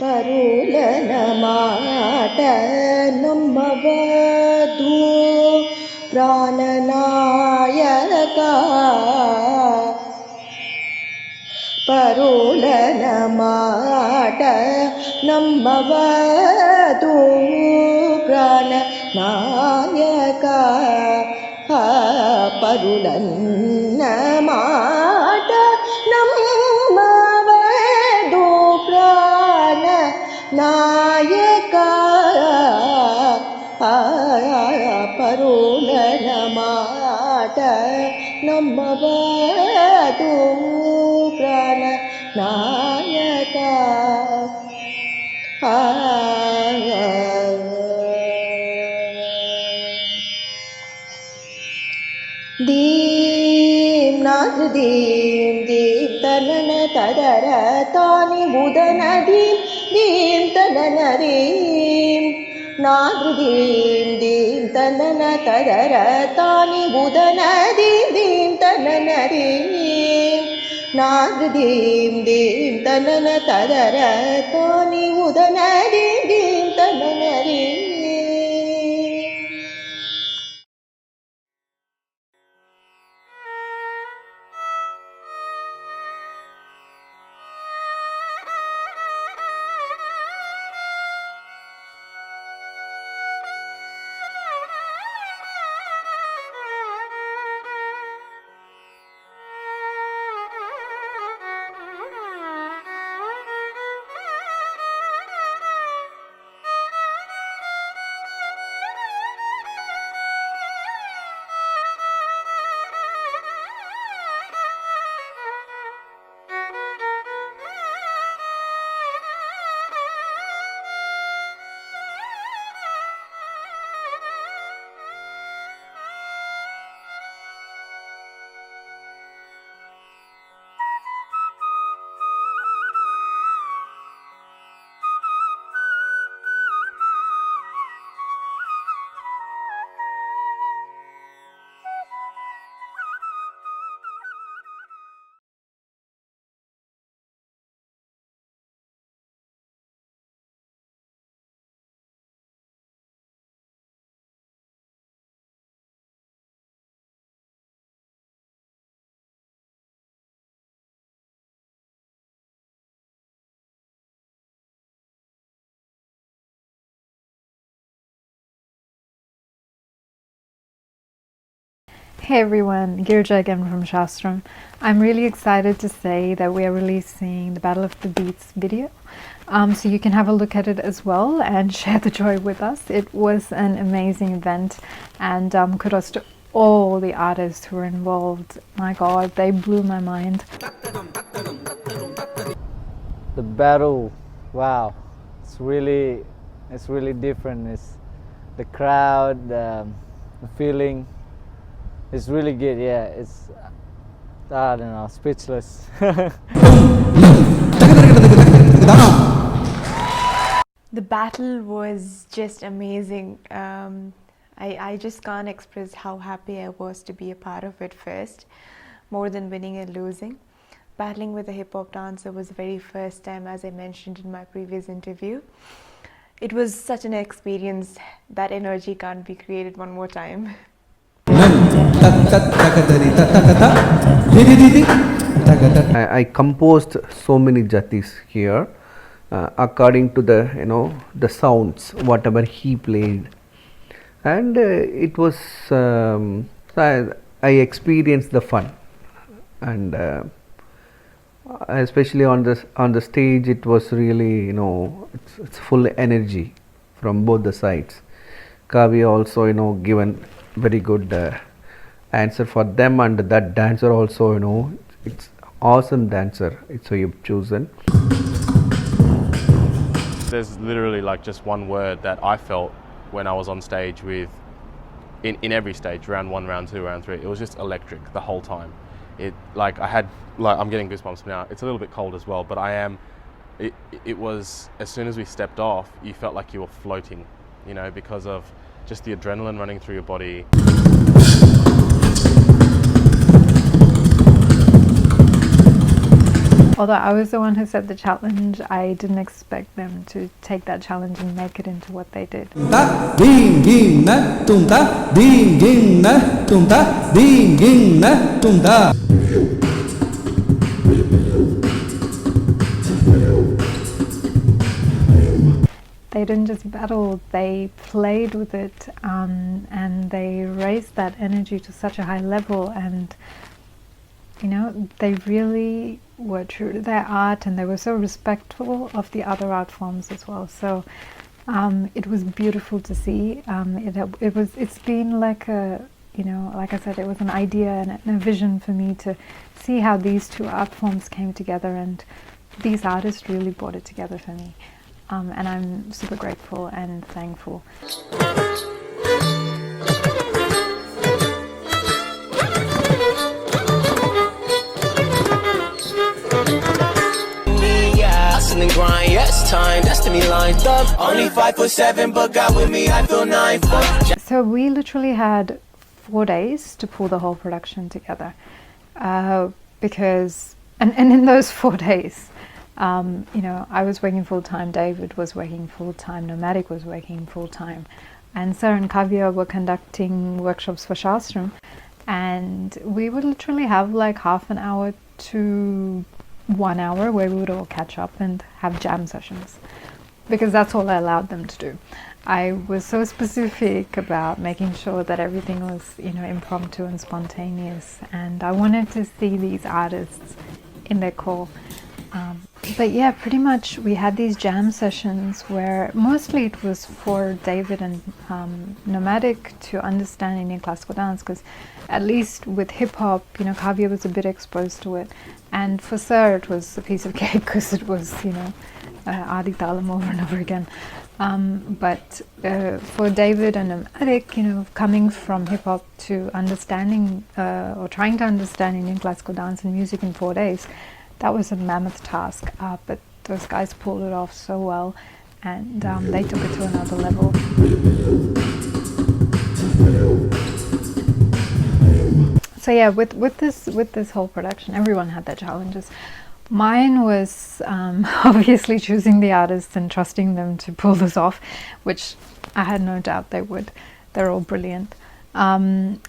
ಪರುಲನ ಮಾಟ ನಮ್ಮವಧೂ ಪ್ರಾಣನಾಯಕ ಪರುಲನ ಮಾಟ ನಮ್ಮವಧೂ ಪ್ರಾಣನಾಯಕ ಪರುಲನ್ನ ಮಾಟ ನಮ್ಮವಧೂ ಪ್ರಾಣ ನಾಯಕ ಪರುಲನ ಮಾಟ ನಮ್ಮವಧೂ ಪ್ರಾಣ ನಾಯಕ ದೀಂ ನಾದ್ರ ದೀಂ ದೀಂ ತನನ ತದರ ತಾನಿ ಉದನ ದೀಂ ದೀಂ ತನನ ದೀಂ ನಾದ್ರ ದೀಂ ದೀಂ ತನನ ತದರ ತಾನಿ ಉದನ ದೀಂ ದೀಂ ತನನ ದೀಂ ನಾದ್ರ ದೀಂ ದೀಂ ತನನ ತದರ ತಾನಿ ಉದನ ದೀಂ ದೀಂ ತನನ ದೀಂ. Hey everyone, Ghirija again from Shastram. I'm really excited to say that we are releasing the Battle of the Beats video, so you can have a look at it as well and share the joy with us. It was an amazing event, and kudos to all the artists who were involved. My God, they blew my mind. The battle, wow, it's really different. It's the crowd, the feeling. It's really good, yeah. It's, I don't know, speechless. The battle was just amazing. I just can't express how happy I was to be a part of it first, more than winning and losing. Battling with a hip-hop dancer was the very first time, as I mentioned in my previous interview. It was such an experience. That energy can't be created one more time. I composed so many jatis here according to the the sounds whatever he played, and it was I experienced the fun, and especially on the stage it was really it's full energy from both the sides. Kavya also given very good answer for them, and that dancer also it's awesome dancer, so you've chosen. There's literally like just one word that I felt when I was on stage with in every stage, round 1, round 2, round 3. It was just electric the whole time. I'm getting goosebumps now. It's a little bit cold as well, but it was, as soon as we stepped off, you felt like you were floating, because of just the adrenaline running through your body. Although I was the one who set the challenge, I didn't expect them to take that challenge and make it into what they did. They didn't just battle, they played with it, and they raised that energy to such a high level, and you know, they really were true to their art, and they were so respectful of the other art forms as well. So it was beautiful to see. It's been like a, you know, like I said, it was an idea and a vision for me to see how these two art forms came together, and these artists really brought it together for me. And I'm super grateful and thankful. And grind, yes, time, destiny lined up. Only 5'7", but got with me, I feel 9 foot. So we literally had 4 days to pull the whole production together, because, and in those 4 days, you know, I was working full time, David was working full time, Nomadic was working full time, and Sir and Kavya were conducting workshops for Shastram, and we would literally have like half an hour to 1 hour where we would all catch up and have jam sessions, because that's all I allowed them to do. I was so specific about making sure that everything was, you know, impromptu and spontaneous, and I wanted to see these artists in their core. But yeah, pretty much we had these jam sessions where mostly it was for David and Nomadic to understand Indian classical dance, because at least with hip hop, you know, Kavya was a bit exposed to it, and for Sir it was a piece of cake because it was, you know, Adi Talam over and over again. But for David and Nomadic, you know, coming from hip hop to understanding or trying to understand Indian classical dance and music in 4 days, that was a mammoth task, but those guys pulled it off so well, and they took it to another level. So yeah, with this whole production, everyone had their challenges. Mine was obviously choosing the artists and trusting them to pull this off, which I had no doubt they would. They're all brilliant. And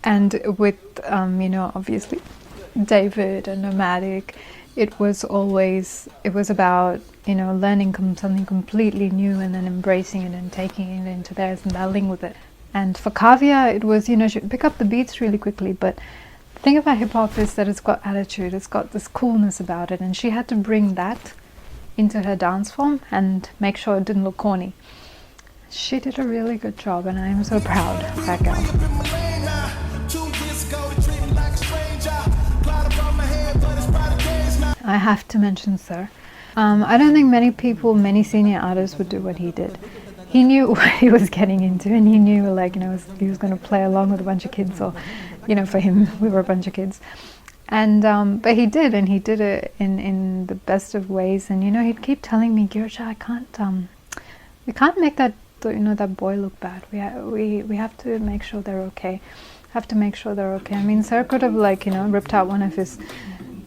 with, you know, obviously David and Nomadic, it was about, you know, learning something completely new and then embracing it and taking it into theirs and battling with it. And for Kavya, it was, you know, she would pick up the beats really quickly, but the thing about hip hop is that it's got attitude, it's got this coolness about it, and she had to bring that into her dance form and make sure it didn't look corny. She did a really good job, and I am so proud of that girl. I have to mention Sir. I don't think many senior artists would do what he did. He knew what he was getting into, and he knew, like, you know, he was going to play along with a bunch of kids, or, you know, for him, we were a bunch of kids. And but he did, and he did it in the best of ways. And, you know, he'd keep telling me, Ghirija, we can't make that, you know, that boy look bad. We have to make sure they're okay. I mean, Sir could have, like, you know, ripped out one of his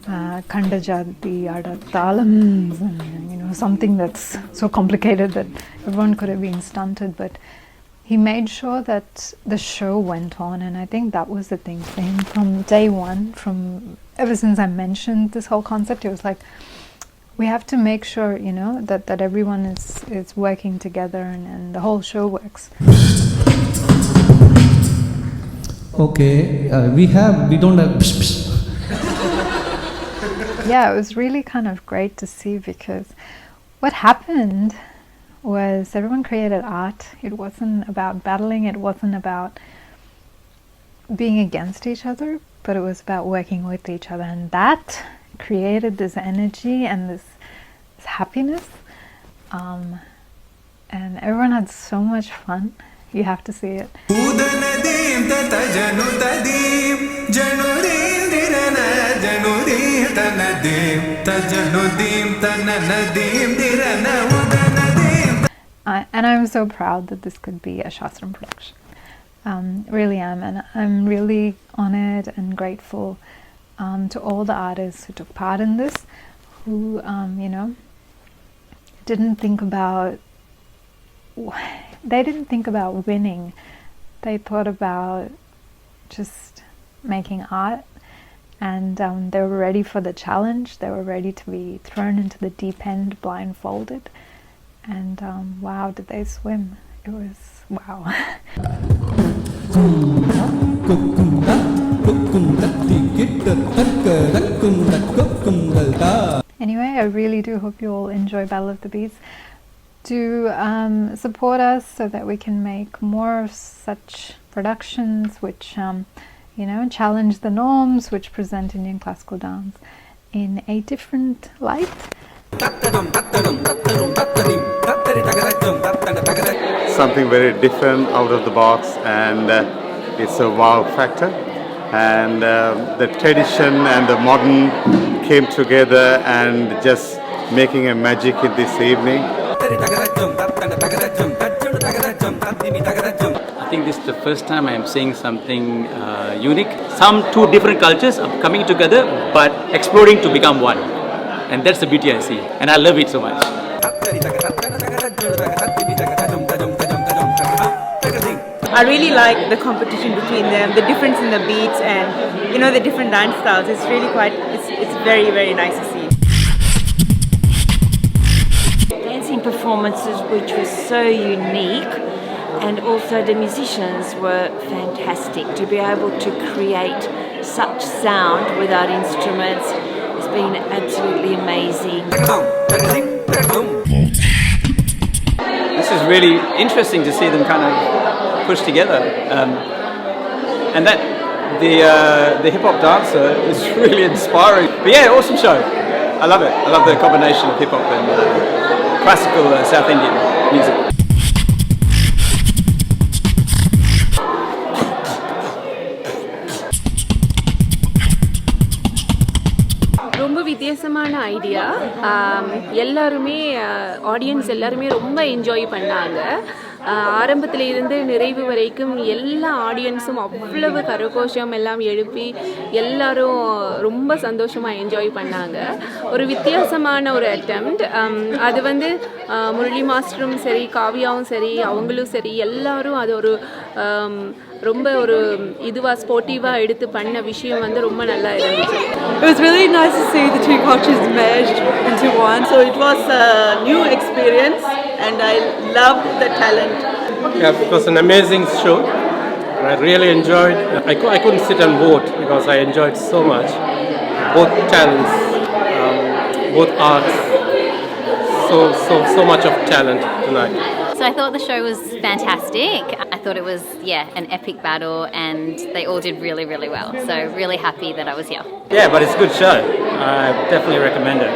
Kandajati Adathalams, and, you know, something that's so complicated that everyone could have been stunted, but he made sure that the show went on, and I think that was the thing for him from day one. From ever since I mentioned this whole concept, it was like, we have to make sure, you know, that everyone is working together, and the whole show works. Okay, we don't have psh, psh. Yeah, it was really kind of great to see, because what happened was everyone created art. It wasn't about battling, it wasn't about being against each other, but it was about working with each other, and that created this energy and this happiness, and everyone had so much fun. You have to see it. And I'm so proud that this could be a Shastram production. Really am, and I'm really honored and grateful to all the artists who took part in this, who didn't think about winning. They thought about just making art, and they were ready for the challenge. They were ready to be thrown into the deep end blindfolded, and wow, did they swim. It was wow. Anyway, I really do hope you all enjoy Battle of the Beats. Do support us so that we can make more of such productions which challenge the norms, which present Indian classical dance in a different light. Something very different, out of the box, and it's a wow factor. And the tradition and the modern came together and just making a magic in this evening. I think this is the first time I am seeing something unique. Some two different cultures are coming together but exploding to become one. And that's the beauty I see. And I love it so much. I really like the competition between them, the difference in the beats and the different dance styles. It's really it's very, very nice to see. Dancing performances which were so unique, and also the musicians were fantastic. To be able to create such sound without instruments has been absolutely amazing. This is really interesting to see them kind of push together, and that the hip hop dancer is really inspiring. But yeah, awesome show. I love it. I love the combination of hip hop and classical South Indian music. ரொம்ப வித்தியாசமான idea. எல்லாருமே audience எல்லாருமே ரொம்ப enjoy பண்ணாங்க. ஆரம்பத்தில் இருந்து நிறைவு வரைக்கும் எல்லா ஆடியன்ஸும் அவ்வளவு கரகோஷம் எல்லாம் எழுப்பி எல்லாரும் ரொம்ப சந்தோஷமாக என்ஜாய் பண்ணாங்க. ஒரு வித்தியாசமான ஒரு அட்டெம்ப்ட். அது முரளி மாஸ்டரும் சரி, காவியாவும் சரி, அவங்களும் சரி, எல்லாரும் அது ஒரு ரொம்ப ஒரு ஸ்போர்ட்டிவாக எடுத்து பண்ண விஷயம் ரொம்ப நல்லா இருந்துச்சு. It was really nice to see the two cultures merged into one. So it was a new experience and I loved the talent. Yeah, it was an amazing show. I really enjoyed. I couldn't sit and vote because I enjoyed so much. Both talents, both arts. So much of talent tonight. So I thought the show was fantastic. I thought it was, an epic battle, and they all did really, really well. So really happy that I was here. Yeah, but it's a good show. I definitely recommend it.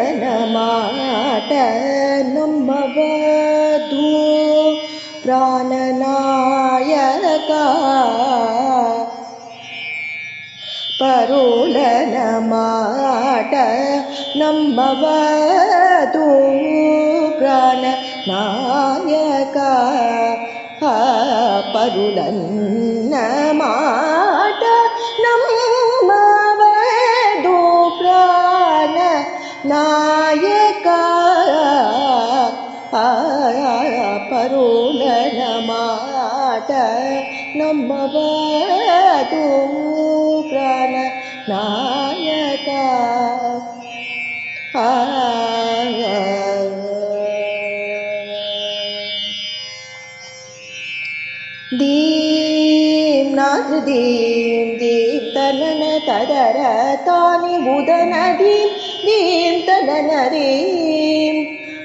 ಪರುಲನಮಾಟ ನಮ್ಮವಧೂ ಪ್ರಾಣನಾಯಕ ಪರುಲನಮಾಟ ನಮ್ಮವಧೂ ಪ್ರಾಣನಾಯಕ ಪರುಲನ್ನ ಮಾಟ ನಮ್ಮವಧೂ ಪ್ರಾಣ ನಾಯಕ ಪರುಲನ ಮಾಟ ನಮ್ಮವಧೂ ಪ್ರಾಣ ನಾಯಕ ದೀಂ ನಾದ ದೀಂ ದೀಂ ತನನ ತದರ ತಾನಿ ಉದನ ದೀಂ ದೀಂ ತನನ ದೀಂ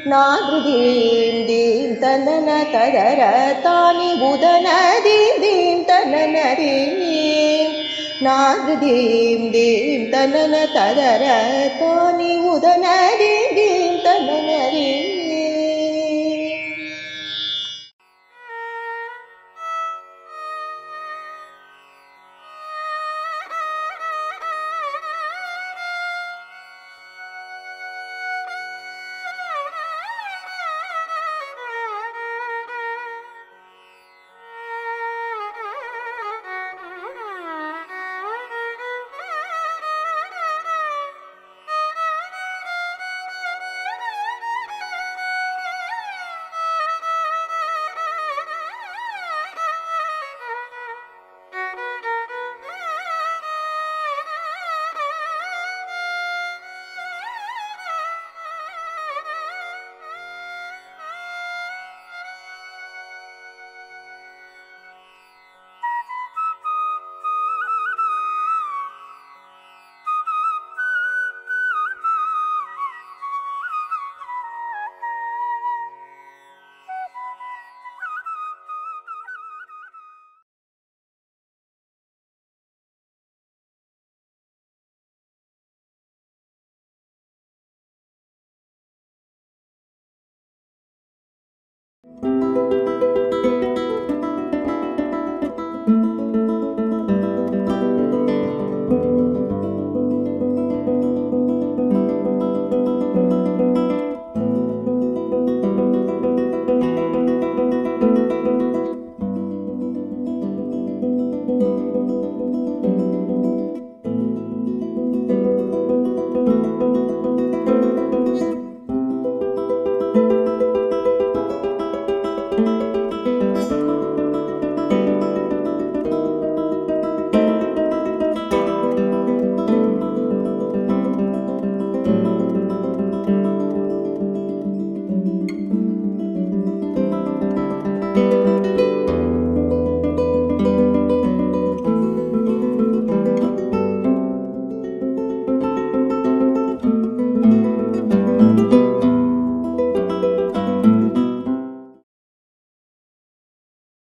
நாகிருதீம் theme தனன ததர தானி புதனதீம் theme தனனதீம் நாகிருதீம் theme தனன ததர தானி உதன